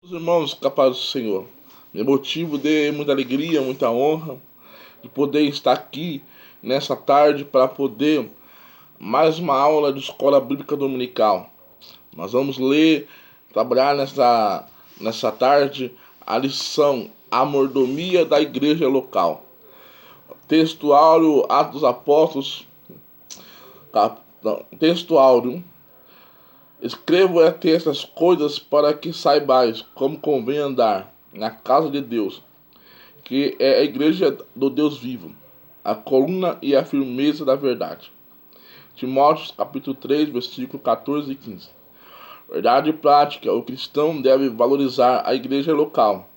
Meus irmãos, capazes do Senhor, meu motivo de muita alegria, muita honra de poder estar aqui nessa tarde para poder mais uma aula de escola bíblica dominical. Nós vamos ler, trabalhar nessa tarde a lição A Mordomia da Igreja Local. Texto áureo, Atos dos Apóstolos, texto áureo. Escrevo até essas coisas para que saibais como convém andar na casa de Deus, que é a igreja do Deus vivo, a coluna e a firmeza da verdade. Timóteo capítulo 3, versículo 14 e 15. Verdade prática, o cristão deve valorizar a igreja local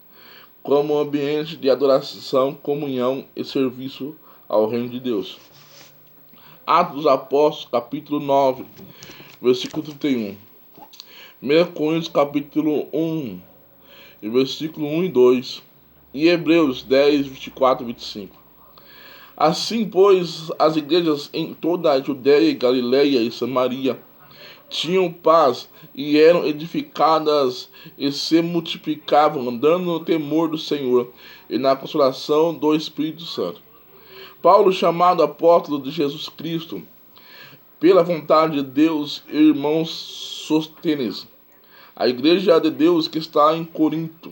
como um ambiente de adoração, comunhão e serviço ao reino de Deus. Atos dos Apóstolos capítulo 9, versículo 31. 1 Coríntios capítulo 1, versículo 1 e 2. E Hebreus 10, 24 e 25. Assim, pois, as igrejas em toda a Judéia, Galiléia e Samaria tinham paz e eram edificadas e se multiplicavam, andando no temor do Senhor e na consolação do Espírito Santo. Paulo, chamado apóstolo de Jesus Cristo, pela vontade de Deus, irmãos, sostenes a igreja de Deus que está em Corinto,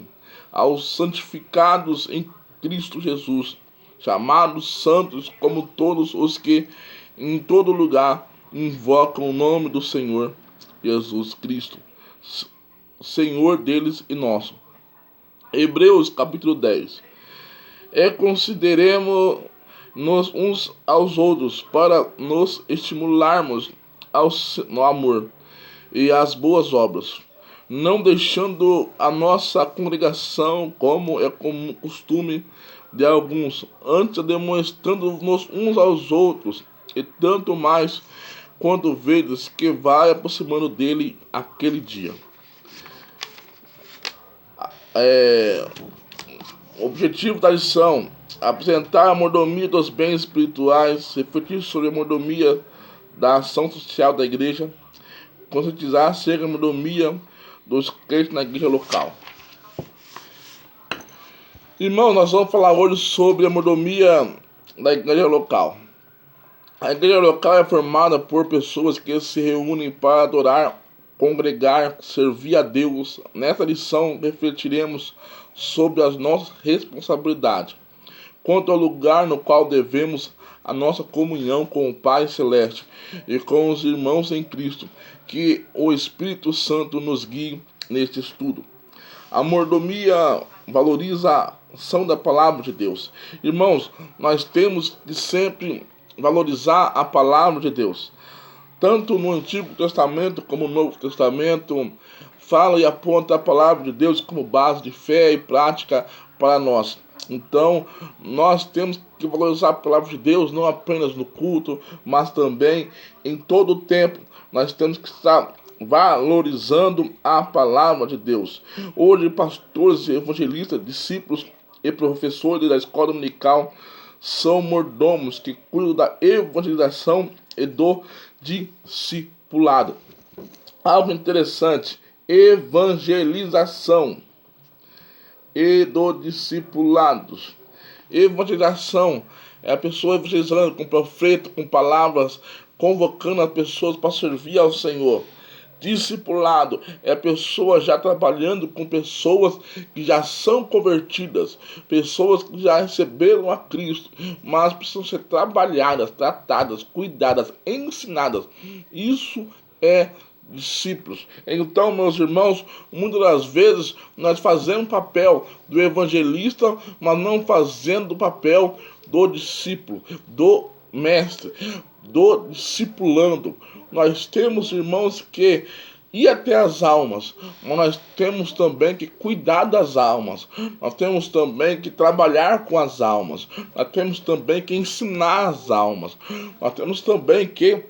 aos santificados em Cristo Jesus, chamados santos como todos os que em todo lugar invocam o nome do Senhor Jesus Cristo, Senhor deles e nosso. Hebreus capítulo 10. Consideremos-nos uns aos outros para nos estimularmos no amor e às boas obras, não deixando a nossa congregação, como é comum costume de alguns, antes demonstrando-nos uns aos outros, e tanto mais quando vedes que vai aproximando dele aquele dia. O objetivo da lição: apresentar a mordomia dos bens espirituais, refletir sobre a mordomia da ação social da igreja, conscientizar acerca da mordomia dos crentes na igreja local. Irmão, nós vamos falar hoje sobre a mordomia da igreja local. A igreja local é formada por pessoas que se reúnem para adorar, congregar, servir a Deus. Nesta lição refletiremos sobre as nossas responsabilidades quanto ao lugar no qual devemos a nossa comunhão com o Pai Celeste e com os irmãos em Cristo. Que o Espírito Santo nos guie neste estudo. A mordomia valoriza a ação da palavra de Deus. Irmãos, nós temos que sempre valorizar a palavra de Deus. Tanto no Antigo Testamento como no Novo Testamento, fala e aponta a palavra de Deus como base de fé e prática para nós. Então, nós temos que valorizar a palavra de Deus não apenas no culto, mas também em todo o tempo. Nós temos que estar valorizando a palavra de Deus. Hoje, pastores, evangelistas, discípulos e professores da escola dominical são mordomos que cuidam da evangelização e do discipulado. Algo interessante: evangelização e do discipulados. Evangelização é a pessoa evangelizando com profeta, com palavras, convocando as pessoas para servir ao Senhor. Discipulado é a pessoa já trabalhando com pessoas que já são convertidas, pessoas que já receberam a Cristo, mas precisam ser trabalhadas, tratadas, cuidadas, ensinadas. Isso é discípulos. Então, meus irmãos, muitas das vezes nós fazemos o papel do evangelista, mas não fazendo o papel do discípulo, do mestre, do discipulando. Nós temos, irmãos, que ir até as almas, mas nós temos também que cuidar das almas, nós temos também que trabalhar com as almas, nós temos também que ensinar as almas, nós temos também que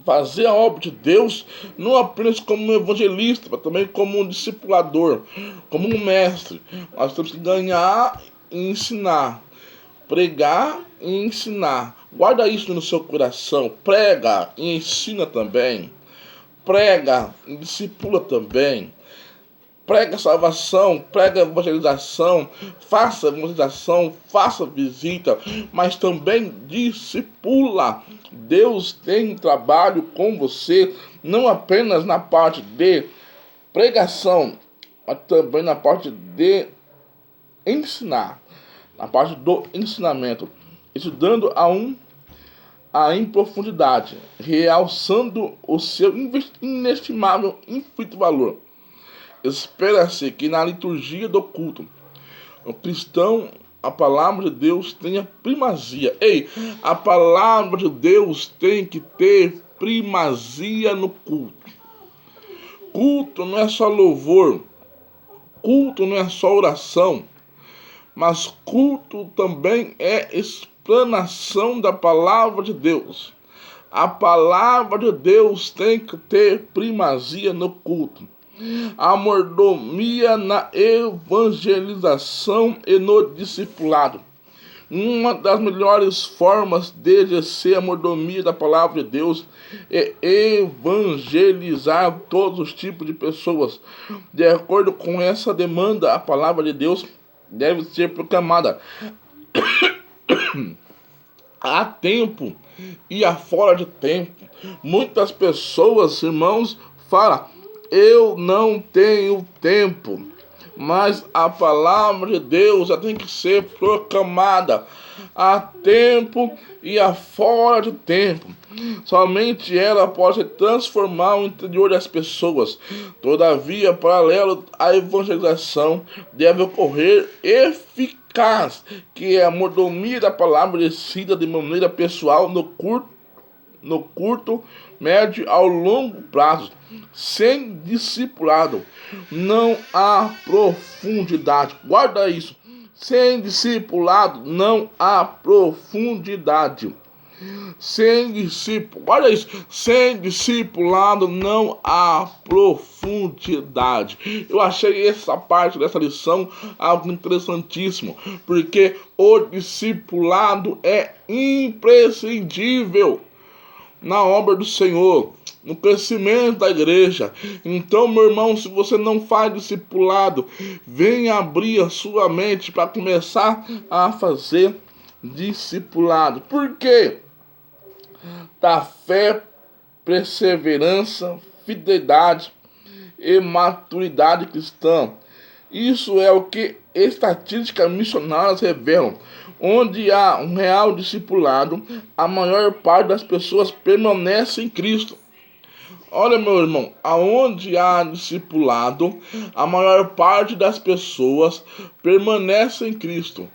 fazer a obra de Deus não apenas como um evangelista, mas também como um discipulador, como um mestre. Nós temos que ganhar e ensinar, pregar e ensinar. Guarda isso no seu coração. Prega e ensina também. Prega e discipula também. prega salvação, prega evangelização, faça visita, mas também discipula. Deus tem trabalho com você, não apenas na parte de pregação, mas também na parte de ensinar, na parte do ensinamento, estudando em profundidade, realçando o seu inestimável, infinito valor. Espera-se que na liturgia do culto, o cristão, a palavra de Deus tenha primazia. Ei, a palavra de Deus tem que ter primazia no culto. Culto não é só louvor, culto não é só oração, mas culto também é explanação da palavra de Deus. A palavra de Deus tem que ter primazia no culto. A mordomia na evangelização e no discipulado. Uma das melhores formas de exercer a mordomia da palavra de Deus é evangelizar todos os tipos de pessoas. De acordo com essa demanda, a palavra de Deus deve ser proclamada a tempo e a fora de tempo. Muitas pessoas, irmãos, falam: eu não tenho tempo. Mas a palavra de Deus já tem que ser proclamada a tempo e a fora de tempo. Somente ela pode transformar o interior das pessoas. Todavia, paralelo à evangelização, deve ocorrer eficaz, que é a mordomia da palavra exercida de maneira pessoal no curto, médio ao longo prazo. Sem discipulado não há profundidade. Guarda isso. Sem discipulado não há profundidade. Sem discipulado não há profundidade. Eu achei essa parte dessa lição algo interessantíssimo, porque o discipulado é imprescindível na obra do Senhor, no crescimento da igreja. Então, meu irmão, se você não faz discipulado, venha abrir a sua mente para começar a fazer discipulado. Por quê? Da fé, perseverança, fidelidade e maturidade cristã. Isso é o que estatísticas missionárias revelam. Onde há um real discipulado, a maior parte das pessoas permanece em Cristo. Olha, meu irmão, aonde há discipulado, a maior parte das pessoas permanece em Cristo.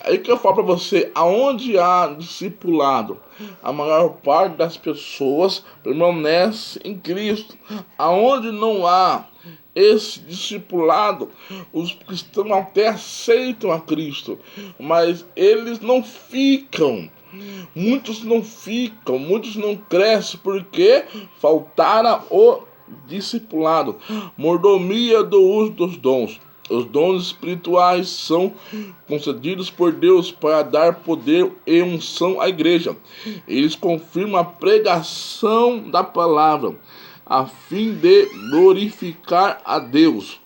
Aí que eu falo para você, aonde há discipulado, a maior parte das pessoas permanece em Cristo. Aonde não há esse discipulado, os cristãos até aceitam a Cristo, mas eles não ficam. Muitos não crescem porque faltaram o discipulado. Mordomia do uso dos dons. Os dons espirituais são concedidos por Deus para dar poder e unção à igreja. Eles confirmam a pregação da palavra, a fim de glorificar a Deus.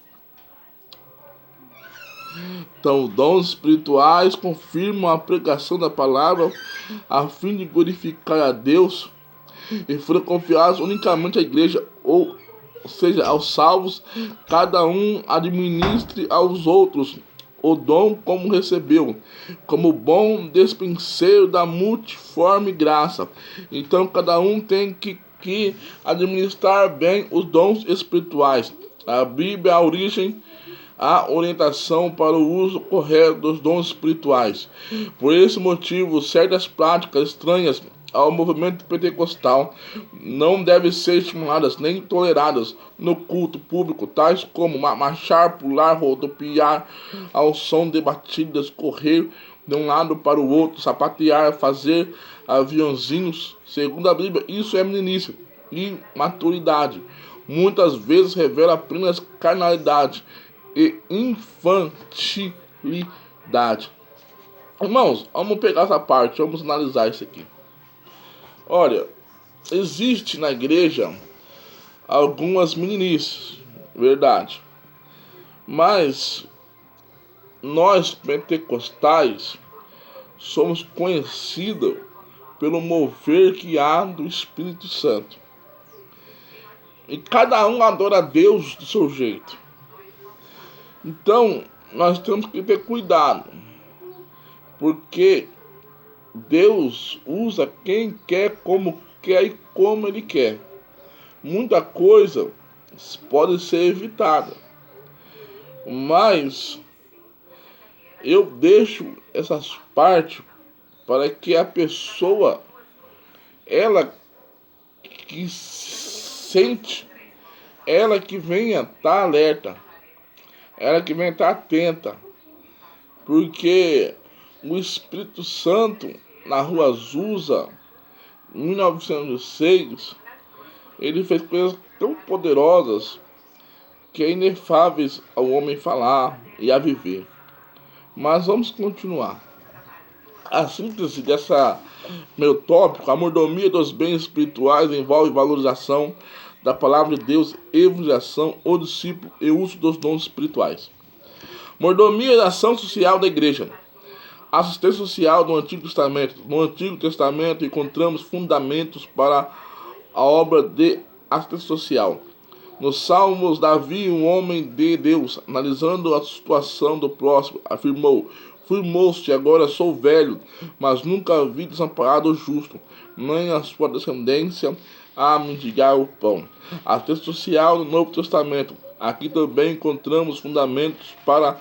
Então, dons espirituais confirmam a pregação da palavra, a fim de glorificar a Deus, e foram confiados unicamente à igreja, ou seja, aos salvos. Cada um administre aos outros o dom como recebeu, como bom despenseiro da multiforme graça. Então, cada um tem que administrar bem os dons espirituais. A Bíblia, a origem, a orientação para o uso correto dos dons espirituais. Por esse motivo, certas práticas estranhas ao movimento pentecostal não devem ser estimuladas nem toleradas no culto público, tais como marchar, pular, rodopiar ao som de batidas, correr de um lado para o outro, sapatear, fazer aviãozinhos. Segundo a Bíblia, isso é meninice e maturidade. Muitas vezes revela apenas carnalidade e infantilidade. Irmãos, vamos pegar essa parte, vamos analisar isso aqui. Olha, existe na igreja algumas meninices, verdade. Mas nós, pentecostais, somos conhecidos pelo mover que há do Espírito Santo. E cada um adora a Deus do seu jeito. Então, nós temos que ter cuidado, porque Deus usa quem quer e como Ele quer. Muita coisa pode ser evitada, mas eu deixo essas partes para que a pessoa, ela que sente, ela que venha estar alerta, ela que venha estar atenta, porque o Espírito Santo na Rua Azusa, em 1906, ele fez coisas tão poderosas que é inefáveis ao homem falar e a viver. Mas vamos continuar. A síntese dessa meu tópico, a mordomia dos bens espirituais, envolve valorização da palavra de Deus, evangelização, o discípulo e uso dos dons espirituais. Mordomia da ação social da igreja. Assistência social do Antigo Testamento. No Antigo Testamento encontramos fundamentos para a obra de assistência social. Nos Salmos, Davi, um homem de Deus, analisando a situação do próximo, afirmou: fui moço e agora sou velho, mas nunca vi desamparado o justo, nem a sua descendência a mendigar o pão. Assistência social no Novo Testamento. Aqui também encontramos fundamentos para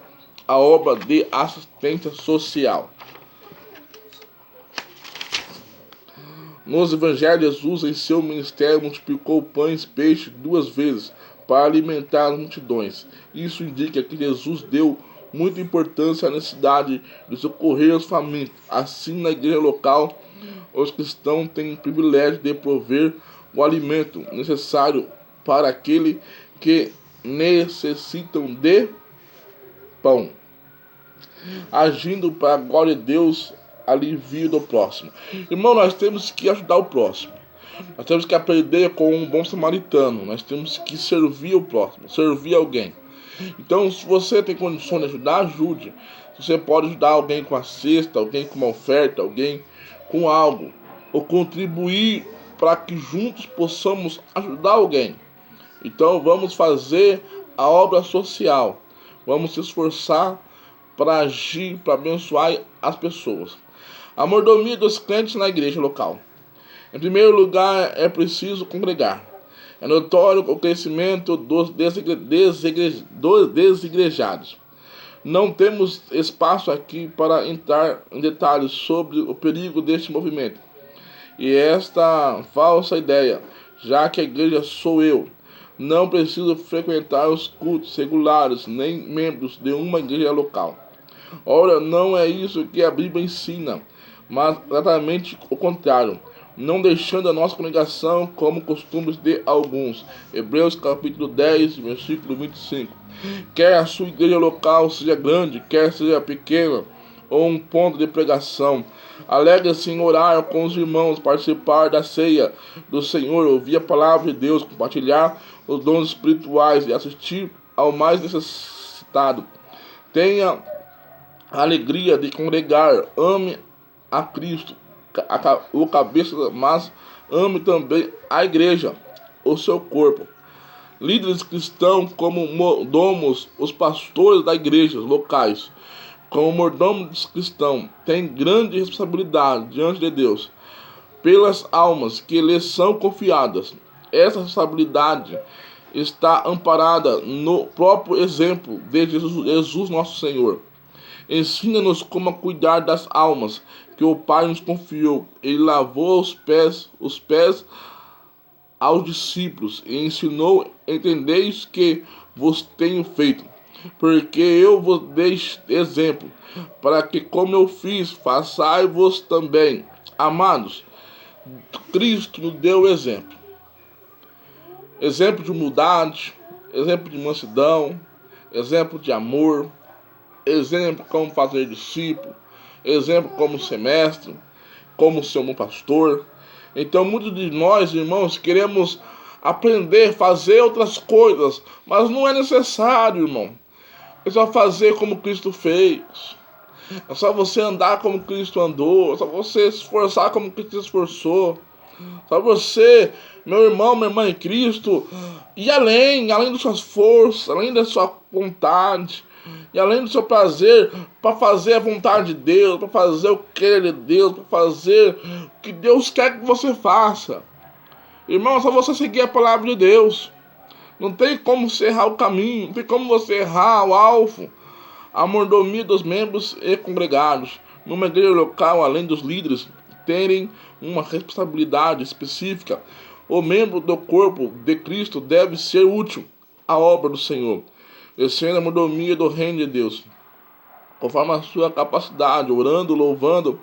a obra de assistência social. Nos evangelhos, Jesus em seu ministério multiplicou pães e peixes 2 vezes para alimentar as multidões. Isso indica que Jesus deu muita importância à necessidade de socorrer os famintos. Assim, na igreja local, os cristãos têm o privilégio de prover o alimento necessário para aqueles que necessitam de pão, agindo para a glória de Deus, alívio do próximo. Irmão, nós temos que ajudar o próximo. Nós temos que aprender com um bom samaritano. Nós temos que servir o próximo, servir alguém. Então, se você tem condições de ajudar, ajude. Você pode ajudar alguém com a cesta, alguém com uma oferta, alguém com algo, ou contribuir para que juntos possamos ajudar alguém. Então, vamos fazer a obra social. Vamos se esforçar para agir, para abençoar as pessoas. A mordomia dos crentes na igreja local. Em primeiro lugar, é preciso congregar. É notório o crescimento dos desigrejados. Não temos espaço aqui para entrar em detalhes sobre o perigo deste movimento e esta falsa ideia, já que a igreja sou eu. Não preciso frequentar os cultos regulares, nem membros de uma igreja local. Ora, não é isso que a Bíblia ensina, mas exatamente o contrário, não deixando a nossa congregação como costumes de alguns. Hebreus capítulo 10, versículo 25. Quer a sua igreja local seja grande, quer seja pequena, ou um ponto de pregação, alegre-se em orar com os irmãos, participar da ceia do Senhor, ouvir a palavra de Deus, compartilhar os dons espirituais e assistir ao mais necessitado. Tenha a alegria de congregar, ame a Cristo, o cabeça, mas ame também a igreja, o seu corpo. Líderes cristãos como mordomos, os pastores da igreja locais, como mordomos cristãos, têm grande responsabilidade diante de Deus pelas almas que lhes são confiadas. Essa responsabilidade está amparada no próprio exemplo de Jesus nosso Senhor. Ensina-nos como cuidar das almas que o Pai nos confiou. Ele lavou os pés aos discípulos e ensinou: entendeis que vos tenho feito, porque eu vos dei exemplo, para que como eu fiz, façai-vos também. Amados, Cristo nos deu exemplo. Exemplo de humildade, exemplo de mansidão, exemplo de amor, exemplo como fazer discípulo, exemplo como ser mestre, como ser um pastor. Então muitos de nós, irmãos, queremos aprender a fazer outras coisas, mas não é necessário, irmão. É só fazer como Cristo fez. É só você andar como Cristo andou. É só você se esforçar como Cristo se esforçou. É só você, meu irmão, minha irmã em Cristo, ir além das suas forças, além da sua vontade, e além do seu prazer, para fazer a vontade de Deus, para fazer o querer de Deus, para fazer o que Deus quer que você faça. Irmão, é só você seguir a palavra de Deus. Não tem como você errar o caminho, não tem como você errar o alvo. A mordomia dos membros e congregados numa igreja local, além dos líderes terem uma responsabilidade específica, o membro do corpo de Cristo deve ser útil à obra do Senhor, exercendo a mordomia do reino de Deus, conforme a sua capacidade, orando, louvando,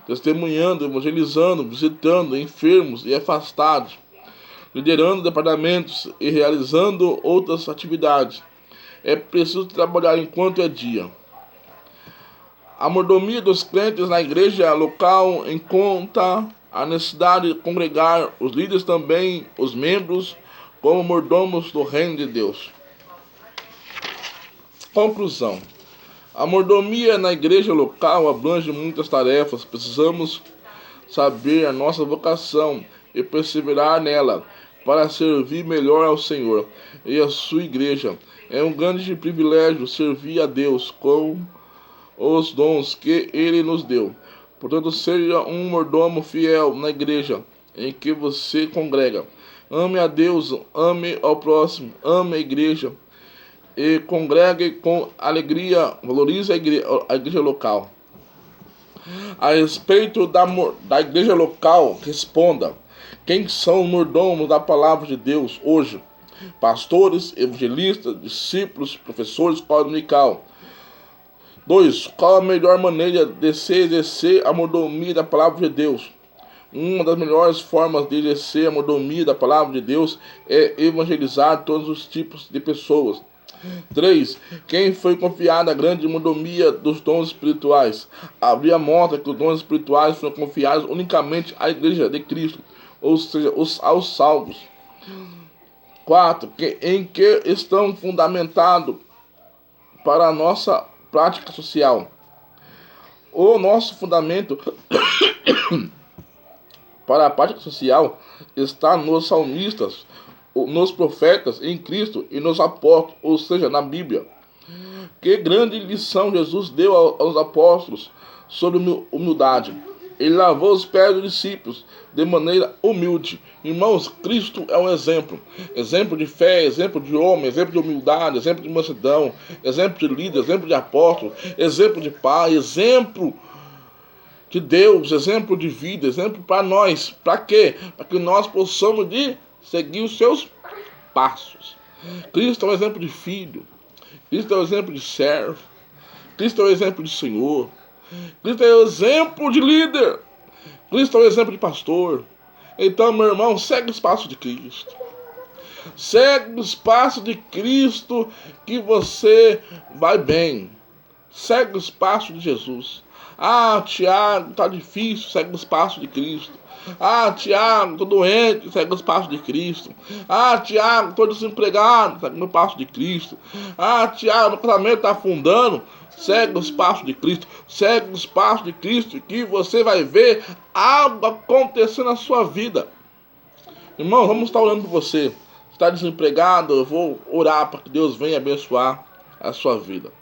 testemunhando, evangelizando, visitando enfermos e afastados, liderando departamentos e realizando outras atividades. É preciso trabalhar enquanto é dia. A mordomia dos crentes na igreja local encontra a necessidade de congregar os líderes também, os membros, como mordomos do reino de Deus. Conclusão. A mordomia na igreja local abrange muitas tarefas. Precisamos saber a nossa vocação e perseverar nela para servir melhor ao Senhor e à sua igreja. É um grande privilégio servir a Deus com os dons que Ele nos deu. Portanto, seja um mordomo fiel na igreja em que você congrega. Ame a Deus, ame ao próximo, ame a igreja e congregue com alegria, valorize a igreja local. A respeito da igreja local, responda: quem são os mordomos da palavra de Deus hoje? Pastores, evangelistas, discípulos, professores, escola dominical. 2. Qual a melhor maneira de se exercer a mordomia da palavra de Deus? Uma das melhores formas de exercer a mordomia da palavra de Deus é evangelizar todos os tipos de pessoas. 3. Quem foi confiado a grande mordomia dos dons espirituais? A Bíblia mostra que os dons espirituais foram confiados unicamente à igreja de Cristo, ou seja, aos salvos. 4. Em que estão fundamentados para a nossa prática social? O nosso fundamento para a prática social está nos salmistas, nos profetas, em Cristo e nos apóstolos, ou seja, na Bíblia. Que grande lição Jesus deu aos apóstolos sobre humildade. Ele lavou os pés dos discípulos de maneira humilde. Irmãos, Cristo é um exemplo. Exemplo de fé, exemplo de homem, exemplo de humildade, exemplo de mansidão, exemplo de líder, exemplo de apóstolo, exemplo de pai, exemplo de Deus, exemplo de vida, exemplo para nós. Para quê? Para que nós possamos seguir os seus passos. Cristo é um exemplo de filho. Cristo é um exemplo de servo. Cristo é um exemplo de Senhor. Cristo é um exemplo de líder. Cristo é um exemplo de pastor. Então, meu irmão, segue os passos de Cristo. Segue os passos de Cristo que você vai bem. Segue os passos de Jesus. Ah, Tiago, tá difícil, segue os passos de Cristo. Ah, Tiago, tô doente, segue os passos de Cristo. Ah, Tiago, tô desempregado, segue os passos de Cristo. Ah, Tiago, meu casamento tá afundando, segue os passos de Cristo. Segue os passos de Cristo que você vai ver algo acontecer na sua vida. Irmão, vamos estar orando por você. Está desempregado, eu vou orar para que Deus venha abençoar a sua vida.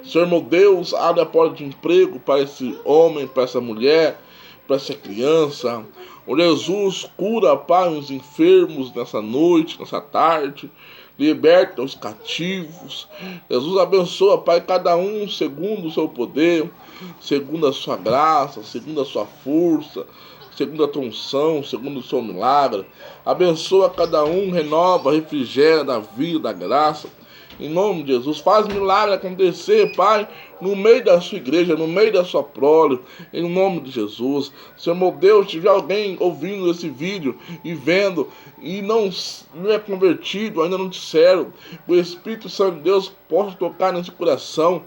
Senhor meu Deus, abre a porta de emprego para esse homem, para essa mulher, para essa criança. O Jesus, cura, Pai, os enfermos nessa noite, nessa tarde. Liberta os cativos. Jesus abençoa, Pai, cada um segundo o seu poder, segundo a sua graça, segundo a sua força, segundo a tua unção, segundo o seu milagre. Abençoa cada um, renova, refrigera da vida, da graça. Em nome de Jesus, faz milagre acontecer, Pai, no meio da sua igreja, no meio da sua prole, em nome de Jesus. Senhor meu Deus, se tiver alguém ouvindo esse vídeo e vendo e não é convertido, ainda não disseram, o Espírito Santo de Deus possa tocar nesse coração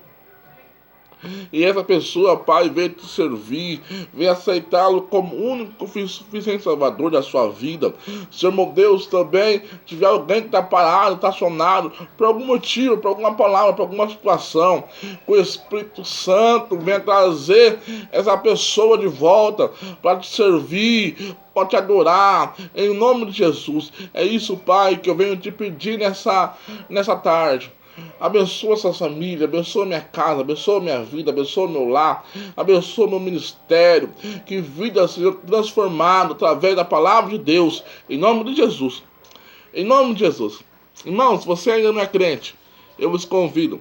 E essa pessoa, Pai, veio te servir, veio aceitá-lo como único e suficiente Salvador da sua vida. Senhor meu Deus, também tiver alguém que está parado, estacionado, por algum motivo, por alguma palavra, por alguma situação, que o Espírito Santo venha trazer essa pessoa de volta para te servir, para te adorar, em nome de Jesus. É isso, Pai, que eu venho te pedir nessa tarde. Abençoa essa família, abençoa minha casa, abençoa minha vida, abençoa meu lar, abençoa meu ministério, que vida seja transformada através da palavra de Deus, em nome de Jesus. Em nome de Jesus. Irmãos, se você ainda não é crente, eu vos convido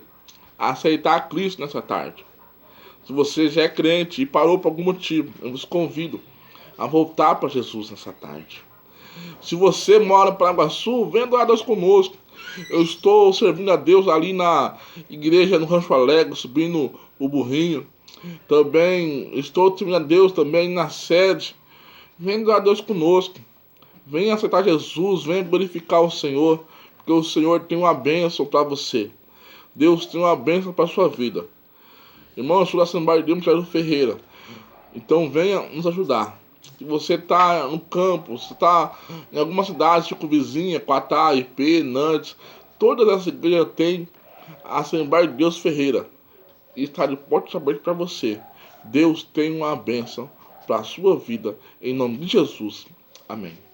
a aceitar Cristo nessa tarde. Se você já é crente e parou por algum motivo, eu vos convido a voltar para Jesus nessa tarde. Se você mora em Paraguaçu, venha adorar a Deus conosco. Eu estou servindo a Deus ali na igreja no Rancho Alegre, subindo o burrinho. Também estou servindo a Deus também na sede. Venha adorar a Deus conosco. Venha aceitar Jesus, venha glorificar o Senhor, porque o Senhor tem uma bênção para você. Deus tem uma bênção para a sua vida. Irmão, eu sou da Assembleia de Deus, Thiago Ferreira. Então venha nos ajudar. Se você está no campo, se está em alguma cidade circunvizinha, Quatá, IP, Nantes, todas essas igrejas têm a Assembleia de Deus Ferreira. E está de portas abertas para você. Deus tem uma bênção para a sua vida, em nome de Jesus. Amém.